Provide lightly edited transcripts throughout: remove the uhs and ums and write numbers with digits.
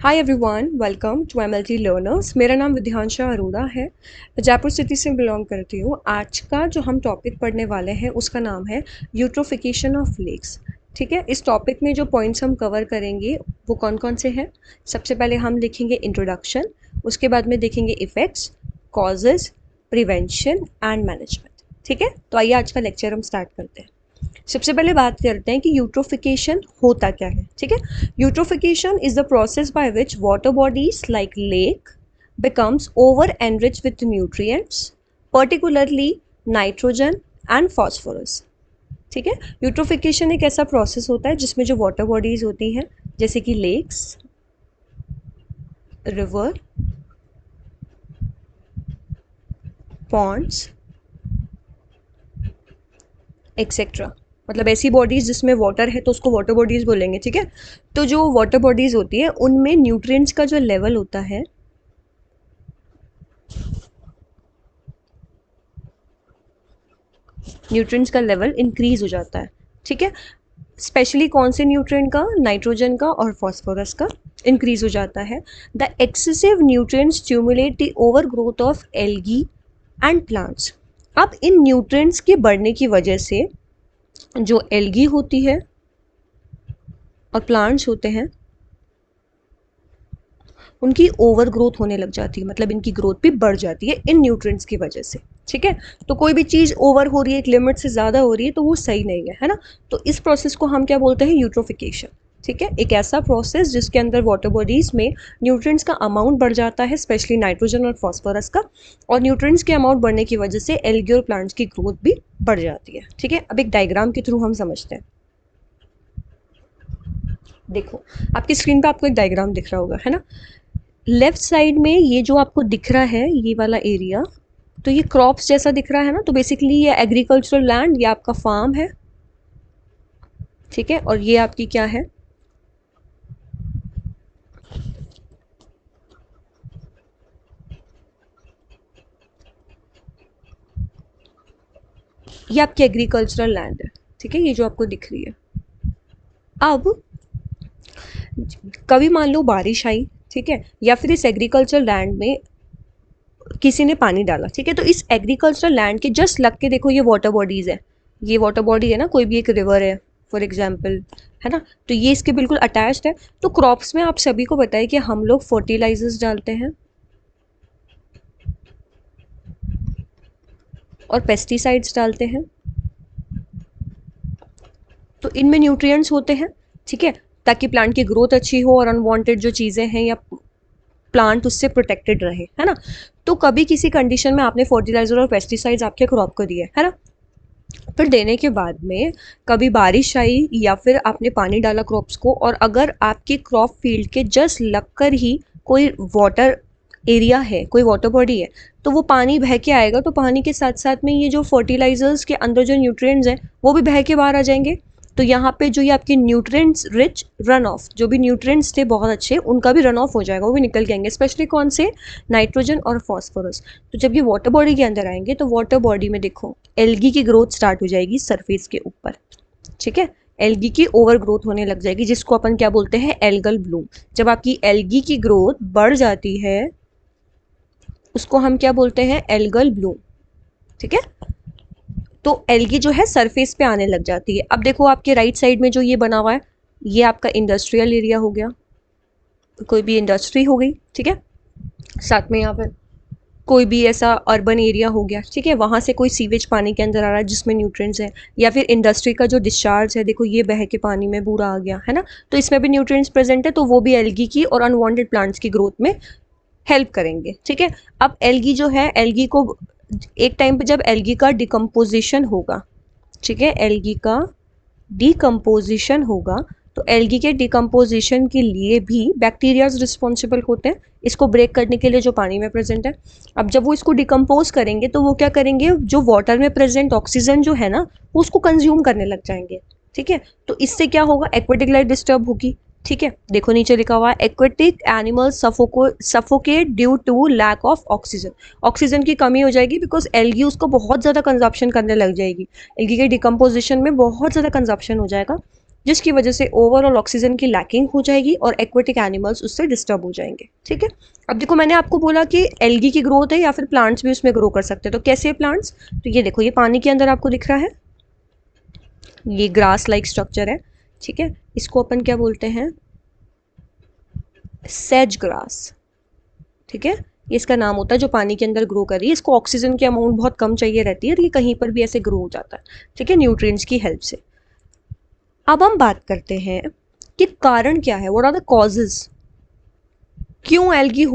Hi everyone, welcome to MLT learners. मेरा नाम विद्यांशा अरोड़ा है। मैं जयपुर सिटी से बिलोंग करती हूँ। आज का जो हम टॉपिक पढ़ने वाले हैं उसका नाम है यूट्रोफिकेशन ऑफ लेक्स। ठीक है, इस टॉपिक में जो पॉइंट्स हम कवर करेंगे वो कौन कौन से हैं। सबसे पहले हम लिखेंगे इंट्रोडक्शन, उसके बाद में देखेंगे effects, causes, prevention and management. ठीक है, तो आइए आज का लेक्चर हम स्टार्ट करते हैं। सबसे पहले बात करते हैं कि यूट्रोफिकेशन होता क्या है। ठीक है, eutrophication is the process by which water bodies like lake becomes over enriched with nutrients, particularly nitrogen and phosphorus। ठीक है, यूट्रोफिकेशन एक ऐसा प्रोसेस होता है जिसमें जो वाटर बॉडीज होती हैं जैसे कि लेक्स, रिवर, पॉन्ड्स एक्सेट्रा, मतलब ऐसी बॉडीज जिसमें वाटर है तो उसको वाटर बॉडीज बोलेंगे। ठीक है, तो जो वाटर बॉडीज होती है उनमें न्यूट्रिएंट्स का जो लेवल होता है, न्यूट्रिएंट्स का लेवल इंक्रीज हो जाता है। ठीक है, स्पेशली कौन से न्यूट्रिएंट का? नाइट्रोजन का और फॉस्फोरस का इंक्रीज हो जाता है। The excessive nutrients stimulate the over growth of algae and plants. अब इन न्यूट्रिएंट्स के बढ़ने की वजह से जो एल्गी होती है और प्लांट्स होते हैं उनकी ओवर ग्रोथ होने लग जाती है, मतलब इनकी ग्रोथ भी बढ़ जाती है इन न्यूट्रिएंट्स की वजह से। ठीक है, तो कोई भी चीज़ ओवर हो रही है, एक लिमिट से ज़्यादा हो रही है तो वो सही नहीं है ना। तो इस प्रोसेस को हम क्या बोलते हैं? यूट्रोफिकेशन। ठीक है, एक ऐसा प्रोसेस जिसके अंदर वाटर बॉडीज़ में न्यूट्रिएंट्स का अमाउंट बढ़ जाता है, स्पेशली नाइट्रोजन और फॉस्फोरस का, और न्यूट्रिएंट्स के अमाउंट बढ़ने की वजह से एल्गी और प्लांट्स की ग्रोथ भी बढ़ जाती है। ठीक है, अब एक डायग्राम के थ्रू हम समझते हैं। देखो, आपकी स्क्रीन पे आपको एक डायग्राम दिख रहा होगा, है ना। लेफ्ट साइड में ये जो आपको दिख रहा है ये वाला एरिया, तो ये क्रॉप्स जैसा दिख रहा है ना, तो बेसिकली ये एग्रीकल्चरल लैंड, ये आपका फार्म है। ठीक है, और ये आपकी क्या है? ये आपकी एग्रीकल्चरल लैंड है। ठीक है, ये जो आपको दिख रही है। अब कभी मान लो बारिश आई, ठीक है, या फिर इस एग्रीकल्चरल लैंड में किसी ने पानी डाला। ठीक है, तो इस एग्रीकल्चरल लैंड के जस्ट लग के देखो ये वाटर बॉडीज है, ये वाटर बॉडी है ना, कोई भी एक रिवर है फॉर एग्जाम्पल, है ना, तो ये इसके बिल्कुल अटैच्ड है। तो क्रॉप्स में आप सभी को पता है कि हम लोग फर्टिलाइजर्स डालते हैं और पेस्टिसाइड्स डालते हैं, तो इनमें न्यूट्रिएंट्स होते हैं। ठीक है, ताकि प्लांट की ग्रोथ अच्छी हो और अनवांटेड जो चीज़ें हैं या प्लांट उससे प्रोटेक्टेड रहे, है ना। तो कभी किसी कंडीशन में आपने फर्टिलाइजर और पेस्टिसाइड्स आपके क्रॉप को दिए, है ना, फिर देने के बाद में कभी बारिश आई या फिर आपने पानी डाला क्रॉप्स को, और अगर आपके क्रॉप फील्ड के जस्ट लगकर ही कोई वाटर एरिया है, कोई वाटर बॉडी है, तो वो पानी बह के आएगा, तो पानी के साथ साथ में ये जो फर्टिलाइजर्स के अंदर जो न्यूट्रिएंट्स हैं वो भी बह के बाहर आ जाएंगे। तो यहाँ पे जो ये आपके न्यूट्रिएंट्स रिच रन ऑफ, जो भी न्यूट्रिएंट्स थे बहुत अच्छे, उनका भी रन ऑफ हो जाएगा, वो भी निकल के आएंगे, स्पेशली कौन से? नाइट्रोजन और फॉस्फोरस। तो जब ये वाटर बॉडी के अंदर आएंगे तो वाटर बॉडी में देखो एल्गी की ग्रोथ स्टार्ट हो जाएगी सरफेस के ऊपर। ठीक है, एल्गी की ओवर ग्रोथ होने लग जाएगी, जिसको अपन क्या बोलते हैं? Algal Bloom. जब आपकी एल्गी की ग्रोथ बढ़ जाती है उसको हम क्या बोलते हैं? Algal Bloom. ठीक है, तो एल्गी जो है सरफेस पे आने लग जाती है। अब देखो आपके राइट साइड में जो ये बना हुआ है, ये आपका इंडस्ट्रियल एरिया हो गया, कोई भी इंडस्ट्री हो गई। ठीक है, साथ में यहाँ पर कोई भी ऐसा अर्बन एरिया हो गया। ठीक है, वहाँ से कोई सीवेज पानी के अंदर आ रहा है जिसमें न्यूट्रिएंट्स है, या फिर इंडस्ट्री का जो डिस्चार्ज है, देखो ये बह के पानी में पूरा आ गया, है ना, तो इसमें भी न्यूट्रिएंट्स प्रेजेंट है, तो वो भी एल्गी की और अनवांटेड प्लांट्स की ग्रोथ में हेल्प करेंगे। ठीक है, अब एल्गी जो है, एल्गी को एक टाइम पे जब एल्गी का डिकम्पोजिशन होगा, ठीक है, एल्गी का डिकम्पोजिशन होगा, तो एल्गी के डिकम्पोजिशन के लिए भी बैक्टीरियाज रिस्पॉन्सिबल होते हैं, इसको ब्रेक करने के लिए जो पानी में प्रेजेंट है। अब जब वो इसको डिकम्पोज करेंगे तो वो क्या करेंगे? जो वाटर में प्रेजेंट ऑक्सीजन जो है ना, वो उसको कंज्यूम करने लग जाएंगे। ठीक है, तो इससे क्या होगा? एक्वेटिक लाइफ डिस्टर्ब होगी। ठीक है, देखो नीचे लिखा हुआ है aquatic animals suffocate due to lack of oxygen. Oxygen की कमी हो जाएगी बिकॉज एल्गी उसको बहुत ज़्यादा कंजप्शन करने लग जाएगी, एल्गी के डिकम्पोजिशन में बहुत ज़्यादा कंजप्शन हो जाएगा, जिसकी वजह से ओवरऑल ऑक्सीजन की लैकिंग हो जाएगी और एक्वेटिक एनिमल्स उससे डिस्टर्ब हो जाएंगे। ठीक है, अब देखो मैंने आपको बोला कि एल्गी की ग्रोथ है या फिर प्लांट्स भी उसमें ग्रो कर सकते हैं। तो कैसे प्लांट्स, तो ये देखो ये पानी के अंदर आपको दिख रहा है, ये ग्रास लाइक स्ट्रक्चर है। ठीक है, इसको अपन क्या बोलते हैं, सेज ग्रास। ठीक है, ये इसका नाम होता है जो पानी के अंदर ग्रो कर रही है। इसको ऑक्सीजन की अमाउंट बहुत कम चाहिए रहती है और ये कहीं पर भी ऐसे ग्रो हो जाता है। ठीक है, न्यूट्रिएंट्स की हेल्प से। अब हम बात करते हैं कि कारण क्या है, व्हाट आर द कॉजेज, क्यों एल्गी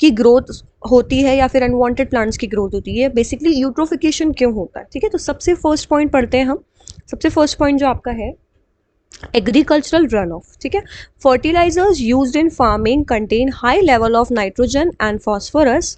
की ग्रोथ होती है या फिर अनवांटेड प्लांट्स की ग्रोथ होती है, बेसिकली यूट्रोफिकेशन क्यों होता है। ठीक है, तो सबसे फर्स्ट पॉइंट पढ़ते हैं हम। सबसे फर्स्ट पॉइंट जो आपका है एग्रीकल्चरल रन ऑफ। ठीक है, fertilisers used in farming contain high level of nitrogen and phosphorus.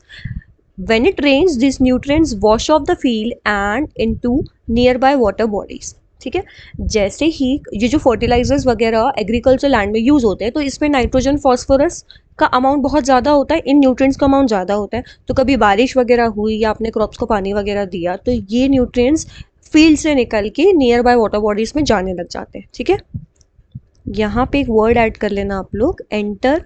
When it rains, these nutrients wash off the field and into nearby water bodies. ठीक है, जैसे ही ये जो फर्टिलाइजर्स वगैरह एग्रीकल्चर लैंड में use होते हैं तो इसमें नाइट्रोजन फॉस्फोरस का अमाउंट बहुत ज़्यादा होता है, इन न्यूट्रिएंट्स का अमाउंट ज़्यादा होता है। तो कभी बारिश वगैरह हुई या आपने क्रॉप्स को पानी वगैरह दिया तो ये न्यूट्रिएंट्स फील्ड से निकल के नियर बाय वाटर बॉडीज में जाने लग जाते हैं। ठीक है, यहाँ पे एक वर्ड ऐड कर लेना आप लोग, enter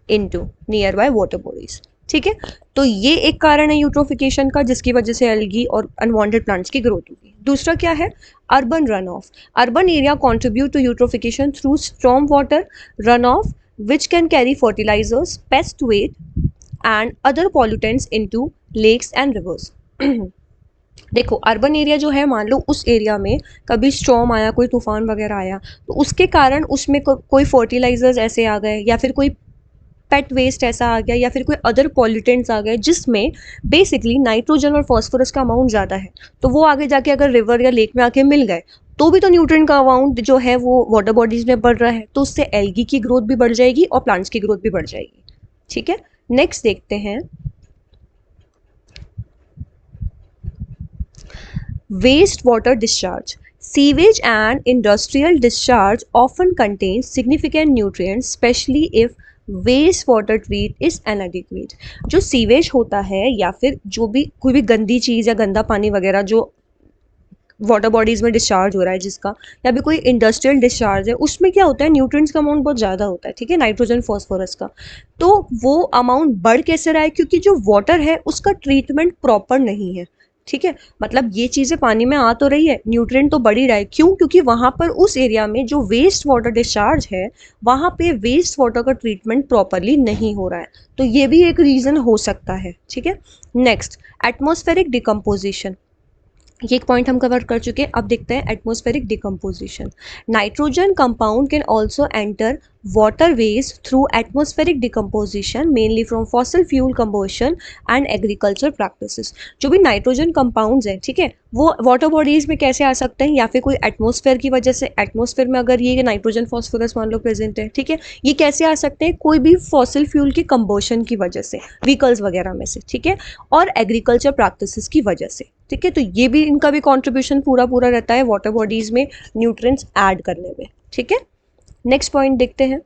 into near by water bodies. ठीक है, तो ये एक कारण है यूट्रोफिकेशन का जिसकी वजह से एल्गी और अनवांटेड प्लांट्स की ग्रोथ होगी। दूसरा क्या है, urban run off. Urban area contribute to eutrophication through storm water run off which can carry fertilisers, pesticides and other pollutants into lakes and rivers. देखो अर्बन एरिया जो है, मान लो उस एरिया में कभी स्टॉर्म आया, कोई तूफान वगैरह आया, तो उसके कारण उसमें कोई फर्टिलाइजर्स ऐसे आ गए या फिर कोई पेट वेस्ट ऐसा आ गया या फिर कोई अदर पॉल्यूटेंट्स आ गए जिसमें बेसिकली नाइट्रोजन और फॉस्फोरस का अमाउंट ज़्यादा है, तो वो आगे जाके अगर रिवर या लेक में आके मिल गए तो भी तो न्यूट्रिएंट का अमाउंट जो है वो वाटर बॉडीज में बढ़ रहा है, तो उससे एल्गी की ग्रोथ भी बढ़ जाएगी और प्लांट्स की ग्रोथ भी बढ़ जाएगी। ठीक है, नेक्स्ट देखते हैं waste water discharge. Sewage and industrial discharge often contains significant nutrients, especially if waste water treat is inadequate। जो सीवेज होता है या फिर जो भी कोई भी गंदी चीज़ या गंदा पानी वगैरह जो वाटर बॉडीज़ में डिस्चार्ज हो रहा है जिसका, या भी कोई इंडस्ट्रियल डिस्चार्ज है, उसमें क्या होता है न्यूट्रिएंट्स का अमाउंट बहुत ज़्यादा होता है। ठीक है, नाइट्रोजन फॉस्फोरस का, तो वो अमाउंट बढ़ कैसे रहा है, क्योंकि जो वाटर है उसका ट्रीटमेंट प्रॉपर नहीं है। ठीक है, मतलब ये चीज़ें पानी में आ तो रही है, न्यूट्रिएंट तो बढ़ ही रहा है, क्यों, क्योंकि वहाँ पर उस एरिया में जो वेस्ट वाटर डिस्चार्ज है वहाँ पे वेस्ट वाटर का ट्रीटमेंट प्रॉपरली नहीं हो रहा है, तो ये भी एक रीज़न हो सकता है। ठीक है, नेक्स्ट एटमॉस्फेरिक डिकम्पोजिशन, ये एक पॉइंट हम कवर कर चुके हैं। अब देखते हैं atmospheric decomposition. Nitrogen compound can also enter waterways through atmospheric decomposition mainly from fossil fuel combustion and agriculture practices. जो भी नाइट्रोजन कंपाउंड्स हैं, ठीक है, वो वाटर बॉडीज में कैसे आ सकते हैं, या फिर कोई एटमॉस्फेयर की वजह से, एटमॉस्फेयर में अगर ये नाइट्रोजन फॉस्फोरस मान लो प्रेजेंट है, ठीक है, ये कैसे आ सकते हैं, कोई भी फॉसिल फ्यूल की कंबोशन की वजह से, व्हीकल्स वगैरह में से, ठीक है, और एग्रीकल्चर प्रैक्टिसेस की वजह से। ठीक है, तो ये भी इनका भी कॉन्ट्रीब्यूशन पूरा पूरा रहता है वाटर बॉडीज में न्यूट्रिएंट्स ऐड करने में। ठीक है, नेक्स्ट पॉइंट देखते हैं।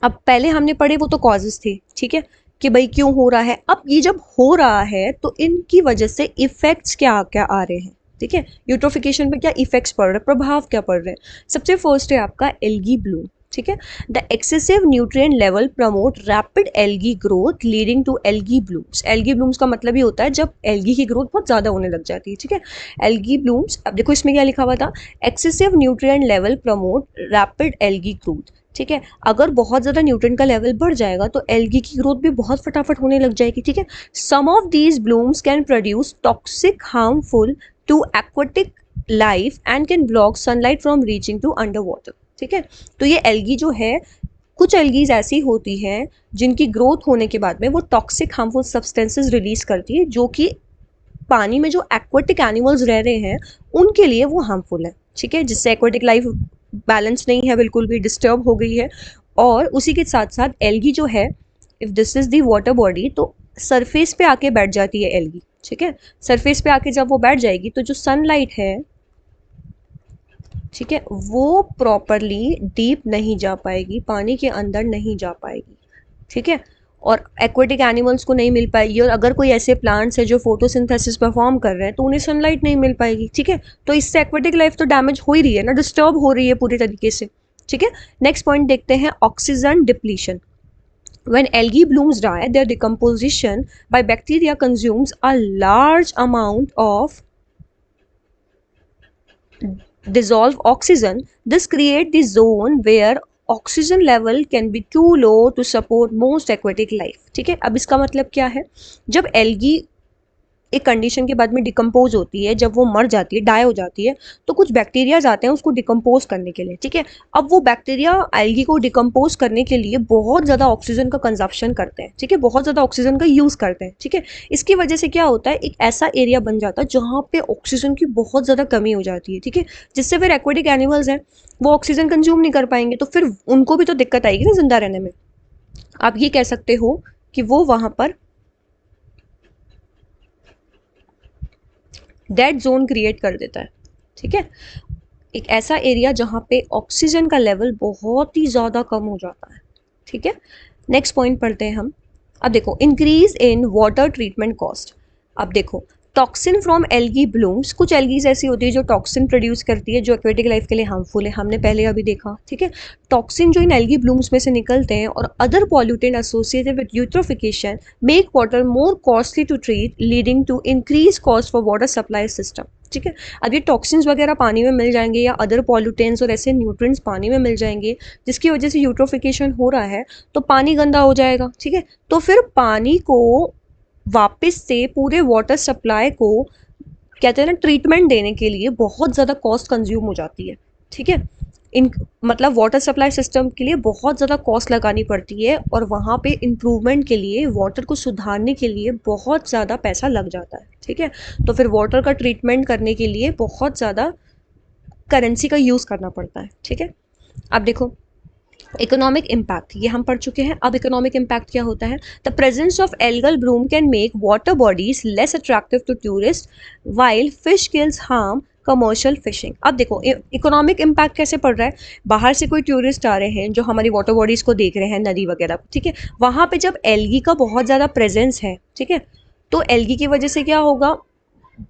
अब पहले हमने पढ़े वो तो कॉजेज थे, ठीक है, कि भाई क्यों हो रहा है। अब ये जब हो रहा है तो इनकी वजह से इफेक्ट्स क्या क्या आ रहे हैं। ठीक है, यूट्रोफिकेशन पे क्या इफेक्ट्स पड़ रहे हैं, प्रभाव क्या पड़ रहे हैं। सबसे फर्स्ट है आपका एल्गी ब्लूम। ठीक है, the excessive nutrient level promote rapid algae growth leading to algae blooms. Algae blooms का मतलब ये होता है जब एल्गी की ग्रोथ बहुत ज़्यादा होने लग जाती है। ठीक है, एल्गी ब्लूम्स, अब देखो इसमें क्या लिखा हुआ था, excessive nutrient level promote rapid algae growth. ठीक है, अगर बहुत ज़्यादा न्यूट्रिएंट का लेवल बढ़ जाएगा तो एल्गी की ग्रोथ भी बहुत फटाफट होने लग जाएगी। ठीक है, some of these blooms can produce toxic harmful to aquatic life and can block sunlight from reaching to underwater. ठीक है, तो ये एल्गी जो है, कुछ एल्गीज ऐसी होती हैं जिनकी ग्रोथ होने के बाद में वो टॉक्सिक हार्मफुल सब्सटेंसेस रिलीज करती है जो कि पानी में जो एक्वेटिक एनिमल्स रह रहे हैं उनके लिए वो हार्मफुल है। ठीक है, जिससे एक्वेटिक लाइफ बैलेंस नहीं है, बिल्कुल भी डिस्टर्ब हो गई है। और उसी के साथ साथ एल्गी जो है, if this is the water body, तो सरफेस पे आके बैठ जाती है एल्गी। ठीक है, सरफेस पे आके जब वो बैठ जाएगी तो जो सनलाइट है, ठीक है, वो प्रॉपरली डीप नहीं जा पाएगी, पानी के अंदर नहीं जा पाएगी। ठीक है, और एक्वेटिक एनिमल्स को नहीं मिल पाएगी, और अगर कोई ऐसे प्लांट्स है जो फोटोसिंथेसिस परफॉर्म कर रहे हैं तो उन्हें सनलाइट नहीं मिल पाएगी, ठीक है। तो इससे एक्वेटिक लाइफ तो डैमेज हो ही रही है ना, डिस्टर्ब हो रही है पूरी तरीके से, ठीक है। नेक्स्ट पॉइंट देखते हैं, oxygen depletion. When algae blooms die, their decomposition by bacteria consumes a large amount of dissolved oxygen. This creates the zone where oxygen level can be too low to support most aquatic life, ठीक है। अब इसका मतलब क्या है, जब algae एक condition के बाद में डिकम्पोज होती है, जब वो मर जाती है, डाई हो जाती है, तो कुछ बैक्टीरियाज आते हैं उसको डिकम्पोज करने के लिए, ठीक है। अब वो बैक्टीरिया एल्गी को डिकम्पोज करने के लिए बहुत ज़्यादा ऑक्सीजन का कंजप्शन करते हैं, ठीक है, बहुत ज़्यादा ऑक्सीजन का यूज़ करते हैं, ठीक है। इसकी वजह से क्या होता है, एक ऐसा एरिया बन जाता है जहाँ पे ऑक्सीजन की बहुत ज़्यादा कमी हो जाती है, ठीक है, जिससे फिर एक्वेटिक एनिमल्स हैं वो ऑक्सीजन कंज्यूम नहीं कर पाएंगे, तो फिर उनको भी तो दिक्कत आएगी ना जिंदा रहने में। आप ये कह सकते हो कि वो वहाँ पर डेड जोन क्रिएट कर देता है, ठीक है, एक ऐसा एरिया जहाँ पे ऑक्सीजन का लेवल बहुत ही ज़्यादा कम हो जाता है, ठीक है। नेक्स्ट पॉइंट पढ़ते हैं हम। अब देखो, increase in water treatment cost. अब देखो, टॉक्सिन फ्रॉम एल्गी ब्लूम्स, कुछ एल्गीज ऐसी होती है जो टॉक्सिन प्रोड्यूस करती है जो एक्वेटिक लाइफ के लिए हार्मफुल है, हमने पहले अभी देखा, ठीक है। टॉक्सिन जो इन एल्गी ब्लूम्स में से निकलते हैं और other pollutant associated with eutrophication make water more costly to treat, leading to increase cost for water supply system, ठीक है। अब ये टॉक्सिन्स वगैरह पानी में मिल जाएंगे या अदर पॉल्यूटेंट्स और ऐसे न्यूट्रिएंट्स पानी में मिल जाएंगे जिसकी वजह से यूट्रोफिकेशन हो रहा है, तो पानी गंदा हो जाएगा, ठीक है। तो फिर पानी को वापस से पूरे वाटर सप्लाई को कहते हैं ना ट्रीटमेंट देने के लिए बहुत ज़्यादा कॉस्ट कंज्यूम हो जाती है, ठीक है। इन मतलब वाटर सप्लाई सिस्टम के लिए बहुत ज़्यादा कॉस्ट लगानी पड़ती है और वहाँ पे इम्प्रूवमेंट के लिए, वाटर को सुधारने के लिए बहुत ज़्यादा पैसा लग जाता है, ठीक है। तो फिर वाटर का ट्रीटमेंट करने के लिए बहुत ज़्यादा करेंसी का यूज़ करना पड़ता है, ठीक है। अब देखो, इकोनॉमिक इम्पैक्ट, ये हम पढ़ चुके हैं। अब इकोनॉमिक इम्पैक्ट क्या होता है, the presence of algal bloom can make water bodies less attractive to tourist while fish kills harm commercial fishing. अब देखो, इकोनॉमिक इम्पैक्ट कैसे पड़ रहा है, बाहर से कोई टूरिस्ट आ रहे हैं जो हमारी वाटर बॉडीज़ को देख रहे हैं, नदी वगैरह को, ठीक है। वहाँ पे जब एल्गी का बहुत ज़्यादा प्रेजेंस है, ठीक है, तो एल्गी की वजह से क्या होगा,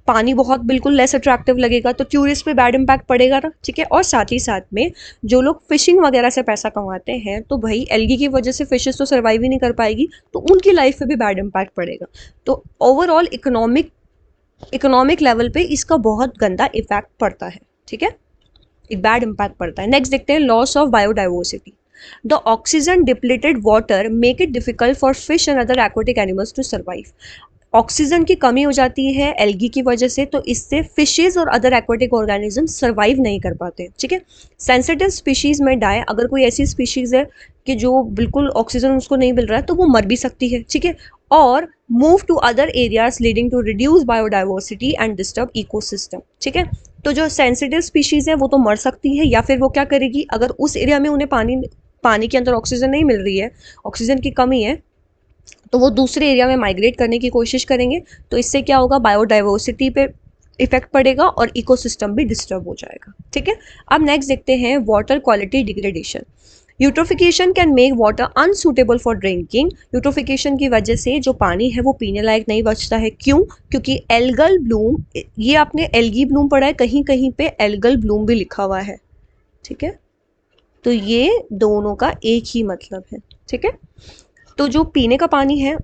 पानी बहुत बिल्कुल लेस अट्रैक्टिव लगेगा, तो टूरिस्ट पे बैड इम्पैक्ट पड़ेगा ना, ठीक है। और साथ ही साथ में जो लोग फिशिंग वगैरह से पैसा कमाते हैं, तो भाई एल्गी की वजह से फिशेस तो सर्वाइव ही नहीं कर पाएगी, तो उनकी लाइफ पे भी बैड इम्पैक्ट पड़ेगा। तो ओवरऑल इकोनॉमिक लेवल पे इसका बहुत गंदा इफेक्ट पड़ता है, ठीक है, एक बैड इम्पैक्ट पड़ता है। नेक्स्ट देखते हैं, loss of biodiversity. The oxygen depleted water make it difficult for fish and other aquatic animals to survive. Oxygen की कमी हो जाती है एल्गी की वजह से, तो इससे फिशेज और अदर एक्वेटिक ऑर्गेनिज्म सर्वाइव नहीं कर पाते, ठीक है। सेंसिटिव स्पीशीज में डाई, अगर कोई ऐसी स्पीशीज है कि जो बिल्कुल ऑक्सीजन उसको नहीं मिल रहा है तो वो मर भी सकती है, ठीक है। और move to other areas leading to reduce biodiversity and disturb ecosystem, ठीक है। तो जो सेंसिटिव स्पीशीज है वो तो मर सकती है, या फिर वो क्या करेगी, अगर उस एरिया में उन्हें पानी के अंदर ऑक्सीजन नहीं मिल रही है, ऑक्सीजन की कमी है, तो वो दूसरे एरिया में माइग्रेट करने की कोशिश करेंगे, तो इससे क्या होगा, बायोडाइवर्सिटी पे इफेक्ट पड़ेगा और इकोसिस्टम भी डिस्टर्ब हो जाएगा, ठीक है। अब नेक्स्ट देखते हैं, water quality degradation. Eutrophication can make water unsuitable for drinking. Eutrophication की वजह से जो पानी है वो पीने लायक नहीं बचता है, क्यों, क्योंकि एल्गल ब्लूम, ये आपने एल्गी ब्लूम पढ़ा है, कहीं कहीं पे एल्गल ब्लूम भी लिखा हुआ है, ठीक है। तो ये दोनों का एक ही मतलब है, ठीक है। तो जो पीने का पानी है,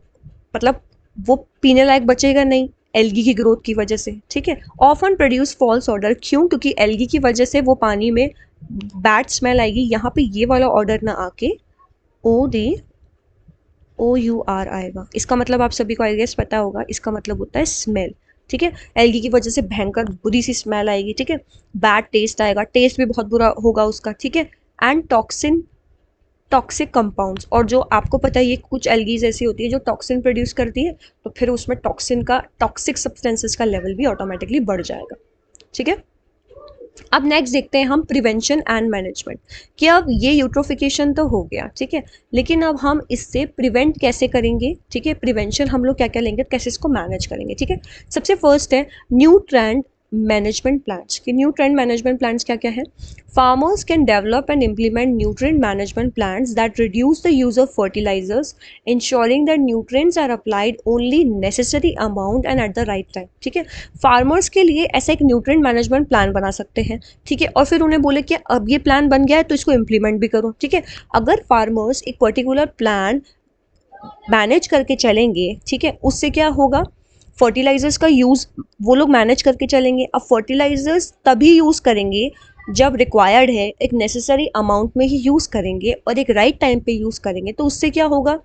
मतलब वो पीने लायक बचेगा नहीं एल्गी की ग्रोथ की वजह से, ठीक है। ऑफन प्रोड्यूस फॉल्स ऑर्डर, क्यों, क्योंकि एल्गी की वजह से वो पानी में बैड स्मेल आएगी। यहाँ पे ये वाला ऑर्डर ना आके OUR आएगा, इसका मतलब आप सभी को आई गेस पता होगा, इसका मतलब होता है स्मेल, ठीक है। एल्गी की वजह से भयंकर बुरी सी स्मेल आएगी, ठीक है, बैड टेस्ट आएगा, टेस्ट भी बहुत बुरा होगा उसका, ठीक है। एंड टॉक्सिक कंपाउंड्स, और जो आपको पता है ये कुछ एल्गीज ऐसी होती है जो टॉक्सिन प्रोड्यूस करती है, तो फिर उसमें टॉक्सिक सब्सटेंसेस का लेवल भी ऑटोमेटिकली बढ़ जाएगा, ठीक है। अब नेक्स्ट देखते हैं हम, प्रिवेंशन एंड मैनेजमेंट, कि अब ये यूट्रोफिकेशन तो हो गया, ठीक है, लेकिन अब हम इससे प्रिवेंट कैसे करेंगे, ठीक है। प्रिवेंशन हम लोग क्या क्या लेंगे, कैसे इसको मैनेज करेंगे, ठीक है। सबसे फर्स्ट है न्यूट्रेंट मैनेजमेंट प्लान्स कि न्यूट्रिएंट मैनेजमेंट प्लान्स क्या क्या है. Farmers can develop and implement nutrient management plans that reduce the use of fertilisers, ensuring that nutrients are applied only necessary amount and at the right time. ठीक है, farmers के लिए ऐसा एक nutrient management plan बना सकते हैं. ठीक है, और फिर उन्हें बोले कि अब ये प्लान बन गया है तो इसको इम्प्लीमेंट भी करो. ठीक है, अगर फार्मर्स एक पर्टिकुलर प्लान मैनेज करके चलेंगे, ठीक है, उससे क्या होगा, फर्टिलाइजर्स का यूज़ वो लोग मैनेज करके चलेंगे. अब फर्टिलाइजर्स तभी यूज़ करेंगे जब रिक्वायर्ड है, एक नेसेसरी अमाउंट में ही यूज़ करेंगे और एक राइट टाइम पे यूज़ करेंगे. तो उससे क्या होगा,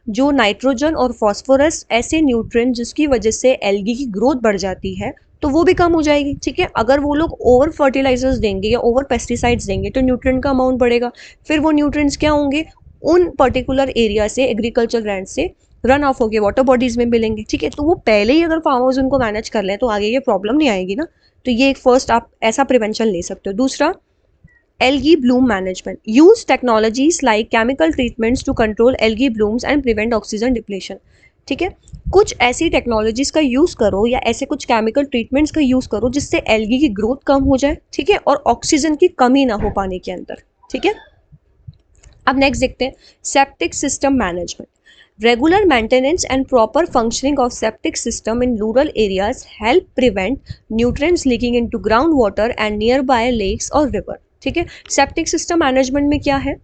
जो नाइट्रोजन और फॉस्फोरस ऐसे न्यूट्रिएंट जिसकी वजह से एल्गी की ग्रोथ बढ़ जाती है तो वो भी कम हो जाएगी. ठीक है, अगर वो लोग ओवर फर्टिलाइजर्स देंगे या ओवर पेस्टिसाइड्स देंगे तो न्यूट्रिएंट का अमाउंट बढ़ेगा. फिर वो न्यूट्रिएंट्स क्या होंगे, उन पर्टिकुलर एरिया से, एग्रीकल्चर लैंड से रन ऑफ होके वाटर बॉडीज में मिलेंगे. ठीक है, तो वो पहले ही अगर फार्मर्स उनको मैनेज कर लें तो आगे ये प्रॉब्लम नहीं आएगी ना. तो ये एक फर्स्ट आप ऐसा प्रिवेंशन ले सकते हो. दूसरा, algae bloom management. Use technologies like chemical treatments to control algae blooms and prevent oxygen depletion. ठीक है, कुछ ऐसी टेक्नोलॉजीज का यूज़ करो या ऐसे कुछ केमिकल ट्रीटमेंट्स का यूज़ करो जिससे एल्गी की ग्रोथ कम हो जाए. ठीक है, और ऑक्सीजन की कमी ना हो पानी के अंदर. ठीक है, अब नेक्स्ट देखते हैं septic system management. Regular maintenance and proper functioning of septic system in rural areas help prevent nutrients leaking into groundwater and nearby lakes or river. ठीक है, सेप्टिक सिस्टम मैनेजमेंट में क्या है,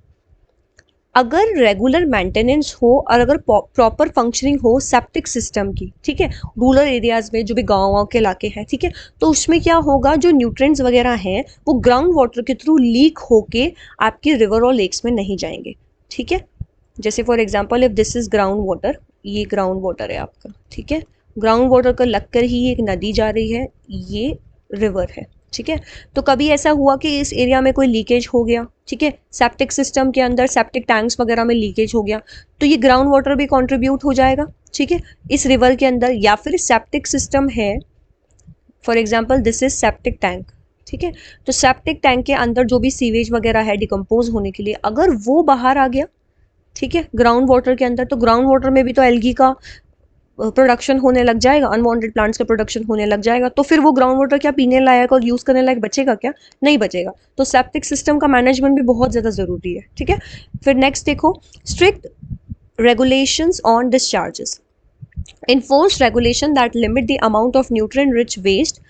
अगर रेगुलर मेंटेनेंस हो और अगर प्रॉपर फंक्शनिंग हो सेप्टिक सिस्टम की, ठीक है, रूरल एरियाज में जो भी गाँव के इलाके हैं, ठीक है, तो उसमें क्या होगा, जो न्यूट्रिएंट्स वगैरह हैं वो ग्राउंड वाटर के थ्रू लीक होके आपके रिवर और लेक्स में नहीं जाएंगे. ठीक है, जैसे for example if this is ground water, ये ग्राउंड वाटर है आपका. ठीक है, ग्राउंड वाटर का लगकर ही एक नदी जा रही है, ये रिवर है. ठीक है, तो कभी ऐसा हुआ कि इस एरिया में कोई लीकेज हो गया, ठीक है, सेप्टिक सिस्टम के अंदर सेप्टिक टैंक्स वगैरह में लीकेज हो गया, तो ये ग्राउंड वाटर भी कंट्रीब्यूट हो जाएगा. ठीक है, इस रिवर के अंदर. या फिर सेप्टिक सिस्टम है, for example this is septic tank. ठीक है, तो सेप्टिक टैंक के अंदर जो भी सीवेज वगैरह है डिकम्पोज होने के लिए, अगर वो बाहर आ गया, ठीक है, ग्राउंड वाटर के अंदर, तो ग्राउंड वाटर में भी तो एल्गी का प्रोडक्शन होने लग जाएगा, अनवांटेड प्लांट्स का प्रोडक्शन होने लग जाएगा. तो फिर वो ग्राउंड वाटर क्या पीने लायक और यूज़ करने लायक बचेगा क्या, नहीं बचेगा. तो सेप्टिक सिस्टम का मैनेजमेंट भी बहुत ज़्यादा ज़रूरी है. ठीक है, फिर नेक्स्ट देखो, strict regulations on discharges. enforce regulation that limit the amount of nutrient rich waste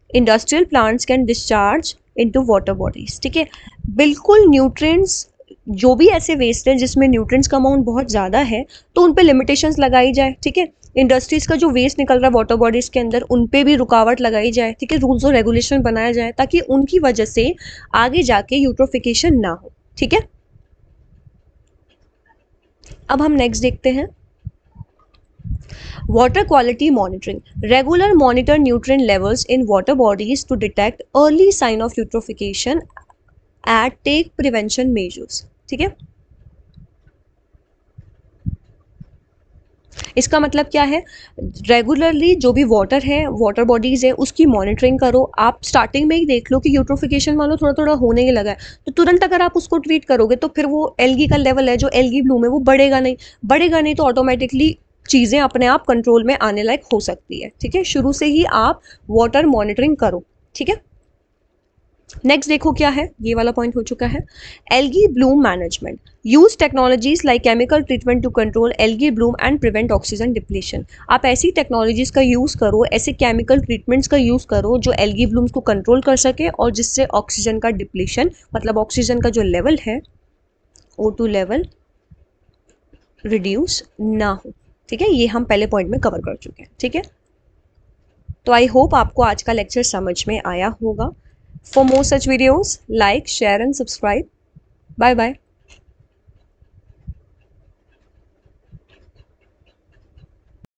industrial plants can discharge into water bodies. ठीक है, बिल्कुल न्यूट्रिएंट्स, जो भी ऐसे वेस्ट है जिसमें न्यूट्रिएंट्स का अमाउंट बहुत ज़्यादा है तो उन पे लिमिटेशंस लगाई जाए. ठीक है, इंडस्ट्रीज़ का जो वेस्ट निकल रहा है वाटर बॉडीज़ के अंदर उन पे भी रुकावट लगाई जाए. ठीक है, रूल्स और रेगुलेशन बनाया जाए ताकि उनकी वजह से आगे जाके यूट्रोफिकेशन ना हो. ठीक है, अब हम नेक्स्ट देखते हैं water quality monitoring. Regular monitor nutrient levels in water bodies to detect early sign of eutrophication and take prevention measures. ठीक है, इसका मतलब क्या है, रेगुलरली जो भी वाटर है, वाटर बॉडीज है, उसकी मॉनिटरिंग करो. आप स्टार्टिंग में ही देख लो कि यूट्रोफिकेशन मान लो थोड़ा थोड़ा होने ही लगा है, तो तुरंत अगर आप उसको ट्रीट करोगे तो फिर वो एल्गी का लेवल है, जो एल्गी ब्लूम है, वो बढ़ेगा नहीं तो ऑटोमेटिकली चीज़ें अपने आप कंट्रोल में आने लायक हो सकती है. ठीक है, शुरू से ही आप वाटर मॉनिटरिंग करो. ठीक है, नेक्स्ट देखो क्या है, ये वाला पॉइंट हो चुका है. Algae bloom management. Use technologies like chemical treatment to control algae bloom and prevent oxygen depletion. आप ऐसी टेक्नोलॉजीज का यूज़ करो, ऐसे केमिकल ट्रीटमेंट्स का यूज़ करो जो एल्गी ब्लूम्स को कंट्रोल कर सके और जिससे ऑक्सीजन का डिप्लीशन, मतलब ऑक्सीजन का जो लेवल है, O2 लेवल, रिड्यूस ना हो. ठीक है, ये हम पहले पॉइंट में कवर कर चुके हैं. ठीक है, तो आई होप आपको आज का लेक्चर समझ में आया होगा. For more such videos, like, share and subscribe. Bye bye.